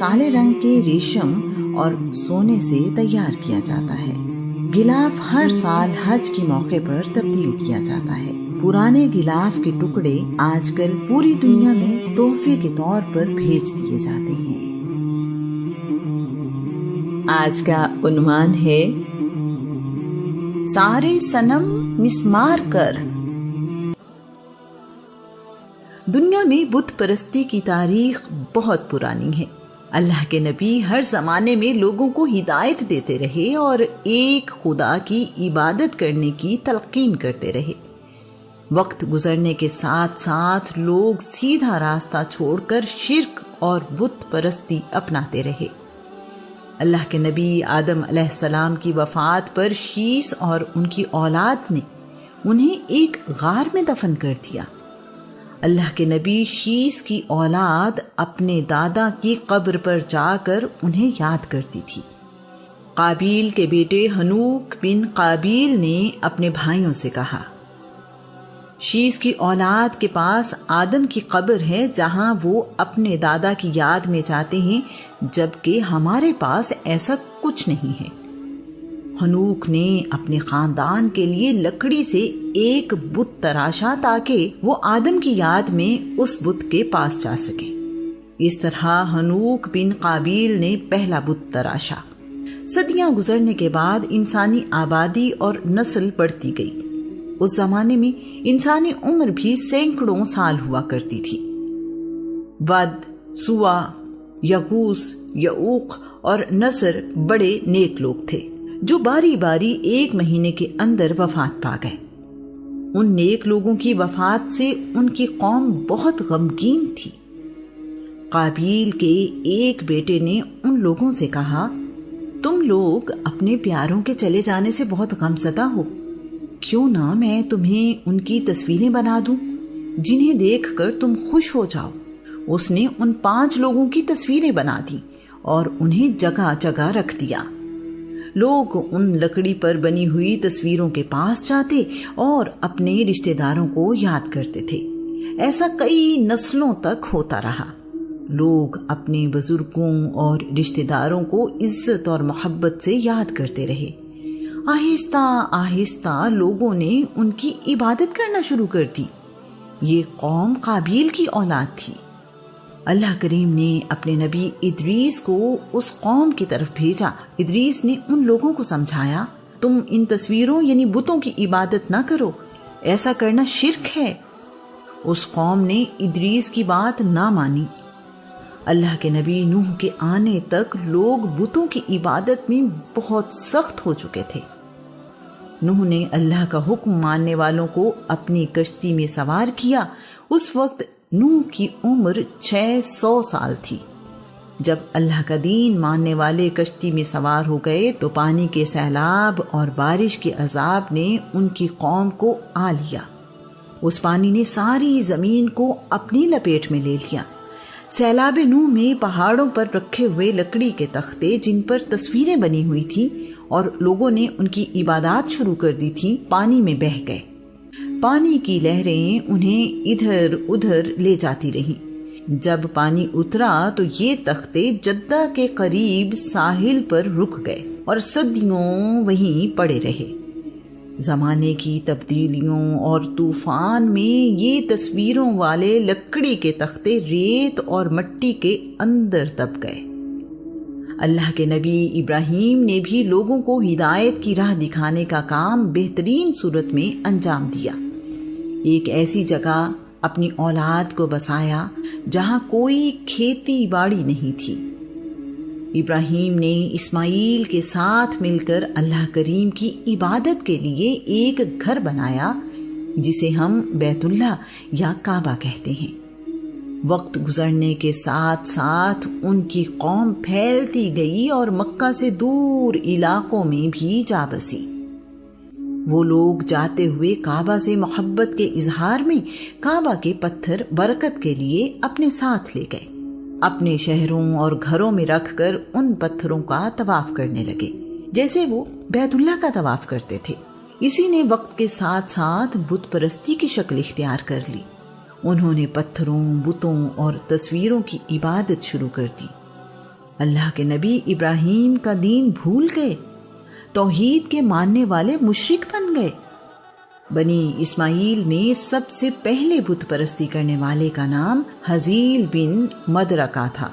کالے رنگ کے ریشم اور سونے سے تیار کیا جاتا ہے۔ غلاف ہر سال حج کے موقع پر تبدیل کیا جاتا ہے۔ پرانے غلاف کے ٹکڑے آج کل پوری دنیا میں تحفے کے طور پر بھیج دیے جاتے ہیں۔ آج کا عنوان ہے سارے صنم مسمار کر۔ دنیا میں بت پرستی کی تاریخ بہت پرانی ہے۔ اللہ کے نبی ہر زمانے میں لوگوں کو ہدایت دیتے رہے اور ایک خدا کی عبادت کرنے کی تلقین کرتے رہے۔ وقت گزرنے کے ساتھ ساتھ لوگ سیدھا راستہ چھوڑ کر شرک اور بت پرستی اپناتے رہے۔ اللہ کے نبی آدم علیہ السلام کی وفات پر شیس اور ان کی اولاد نے انہیں ایک غار میں دفن کر دیا۔ اللہ کے نبی شیس کی اولاد اپنے دادا کی قبر پر جا کر انہیں یاد کرتی تھی۔ قابیل کے بیٹے ہنوک بن قابیل نے اپنے بھائیوں سے کہا، شیس کی اولاد کے پاس آدم کی قبر ہے جہاں وہ اپنے دادا کی یاد میں جاتے ہیں، جبکہ ہمارے پاس ایسا کچھ نہیں ہے۔ ہنوک نے اپنے خاندان کے لیے لکڑی سے ایک بت تراشا تاکہ وہ آدم کی یاد میں اس بت کے پاس جا سکے۔ اس طرح ہنوک بن قابیل نے پہلا بت تراشا۔ صدیاں گزرنے کے بعد انسانی آبادی اور نسل بڑھتی گئی۔ اس زمانے میں انسانی عمر بھی سینکڑوں سال ہوا کرتی تھی۔ ود، سوا، یغوس، یعوق اور نصر بڑے نیک لوگ تھے جو باری باری 1 مہینے کے اندر وفات پا گئے۔ ان نیک لوگوں کی وفات سے ان کی قوم بہت غمگین تھی۔ قابیل کے ایک بیٹے نے ان لوگوں سے کہا، تم لوگ اپنے پیاروں کے چلے جانے سے بہت غمزدہ ہو، کیوں نہ میں تمہیں ان کی تصویریں بنا دوں جنہیں دیکھ کر تم خوش ہو جاؤ۔ اس نے ان 5 لوگوں کی تصویریں بنا دی اور انہیں جگہ جگہ رکھ دیا۔ لوگ ان لکڑی پر بنی ہوئی تصویروں کے پاس جاتے اور اپنے رشتہ داروں کو یاد کرتے تھے۔ ایسا کئی نسلوں تک ہوتا رہا۔ لوگ اپنے بزرگوں اور رشتہ داروں کو عزت اور محبت سے یاد کرتے رہے۔ آہستہ آہستہ لوگوں نے ان کی عبادت کرنا شروع کر دی۔ یہ قوم قابیل کی اولاد تھی۔ اللہ کریم نے اپنے نبی ادریس کو اس قوم کی طرف بھیجا۔ ادریس نے ان لوگوں کو سمجھایا، تم ان تصویروں یعنی بتوں کی عبادت نہ کرو، ایسا کرنا شرک ہے۔ اس قوم نے ادریس کی بات نہ مانی۔ اللہ کے نبی نوح کے آنے تک لوگ بتوں کی عبادت میں بہت سخت ہو چکے تھے۔ نوح نے اللہ کا حکم ماننے والوں کو اپنی کشتی میں سوار کیا۔ اس وقت نوح کی عمر 600 سال تھی۔ جب اللہ کا دین ماننے والے کشتی میں سوار ہو گئے تو پانی کے سیلاب اور بارش کے عذاب نے ان کی قوم کو آ لیا۔ اس پانی نے ساری زمین کو اپنی لپیٹ میں لے لیا۔ سیلاب نوح میں پہاڑوں پر رکھے ہوئے لکڑی کے تختے جن پر تصویریں بنی ہوئی تھی اور لوگوں نے ان کی عبادات شروع کر دی تھی، پانی میں بہہ گئے۔ پانی کی لہریں انہیں ادھر ادھر لے جاتی رہیں۔ جب پانی اترا تو یہ تختے جدہ کے قریب ساحل پر رک گئے اور صدیوں وہیں پڑے رہے۔ زمانے کی تبدیلیوں اور طوفان میں یہ تصویروں والے لکڑی کے تختے ریت اور مٹی کے اندر دب گئے۔ اللہ کے نبی ابراہیم نے بھی لوگوں کو ہدایت کی راہ دکھانے کا کام بہترین صورت میں انجام دیا۔ ایک ایسی جگہ اپنی اولاد کو بسایا جہاں کوئی کھیتی باڑی نہیں تھی۔ ابراہیم نے اسماعیل کے ساتھ مل کر اللہ کریم کی عبادت کے لیے ایک گھر بنایا جسے ہم بیت اللہ یا کعبہ کہتے ہیں۔ وقت گزرنے کے ساتھ ساتھ ان کی قوم پھیلتی گئی اور مکہ سے دور علاقوں میں بھی جا بسی۔ وہ لوگ جاتے ہوئے کعبہ سے محبت کے اظہار میں کعبہ کے پتھر برکت کے لیے اپنے ساتھ لے گئے۔ اپنے شہروں اور گھروں میں رکھ کر ان پتھروں کا طواف کرنے لگے جیسے وہ بیت اللہ کا طواف کرتے تھے۔ اسی نے وقت کے ساتھ ساتھ بت پرستی کی شکل اختیار کر لی۔ انہوں نے پتھروں، بتوں اور تصویروں کی عبادت شروع کر دی۔ اللہ کے نبی ابراہیم کا دین بھول گئے، توحید کے ماننے والے مشرک بن گئے۔ بنی اسماعیل میں سب سے پہلے بت پرستی کرنے والے کا نام حزیل بن مدرکہ تھا۔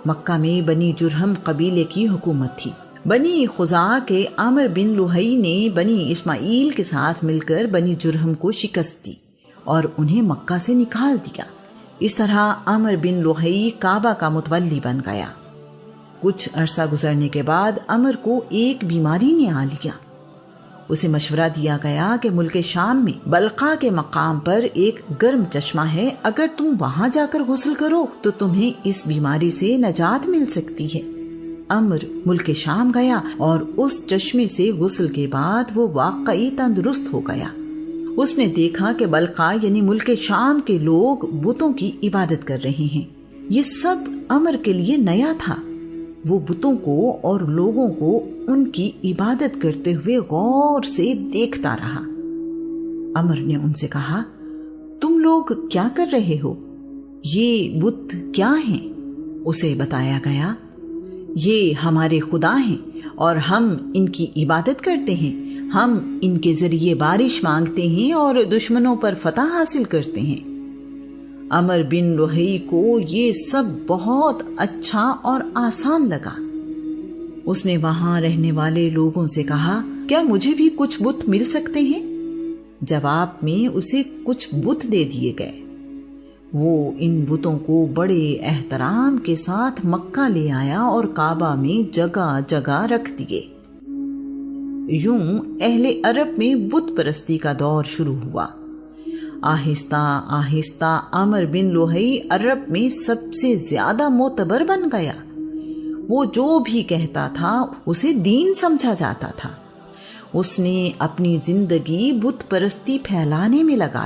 مکہ میں بنی جرہم قبیلے کی حکومت تھی۔ بنی خزاعہ کے عامر بن لوہی نے بنی اسماعیل کے ساتھ مل کر بنی جرہم کو شکست دی اور انہیں مکہ سے نکال دیا۔ اس طرح عامر بن لوہی کعبہ کا متولی بن گیا۔ کچھ عرصہ گزرنے کے بعد عامر کو ایک بیماری نے آ لیا۔ اسے مشورہ دیا گیا کہ ملک شام میں بلقا کے مقام پر ایک گرم چشمہ ہے، اگر تم وہاں جا کر غسل کرو تو تمہیں اس بیماری سے نجات مل سکتی ہے۔ عامر ملک شام گیا اور اس چشمے سے غسل کے بعد وہ واقعی تندرست ہو گیا۔ اس نے دیکھا کہ بلقا یعنی ملک شام کے لوگ بتوں کی عبادت کر رہے ہیں۔ یہ سب عامر کے لیے نیا تھا۔ وہ بتوں کو اور لوگوں کو ان کی عبادت کرتے ہوئے غور سے دیکھتا رہا۔ عامر نے ان سے کہا، تم لوگ کیا کر رہے ہو؟ یہ بت کیا ہیں؟ اسے بتایا گیا، یہ ہمارے خدا ہیں اور ہم ان کی عبادت کرتے ہیں۔ ہم ان کے ذریعے بارش مانگتے ہیں اور دشمنوں پر فتح حاصل کرتے ہیں۔ عامر بن لوہی کو یہ سب بہت اچھا اور آسان لگا۔ اس نے وہاں رہنے والے لوگوں سے کہا، کیا مجھے بھی کچھ بت مل سکتے ہیں؟ جواب میں اسے کچھ بت دے دیے گئے۔ وہ ان بتوں کو بڑے احترام کے ساتھ مکہ لے آیا اور کعبہ میں جگہ جگہ رکھ دیے۔ یوں اہل عرب میں بت پرستی کا دور شروع ہوا۔ آہستہ آہستہ عامر بن لوہی عرب میں سب سے زیادہ معتبر بن گیا۔ وہ جو بھی کہتا تھا اسے دین سمجھا جاتا تھا۔ اس نے اپنی زندگی بت پرستی پھیلانے میں لگا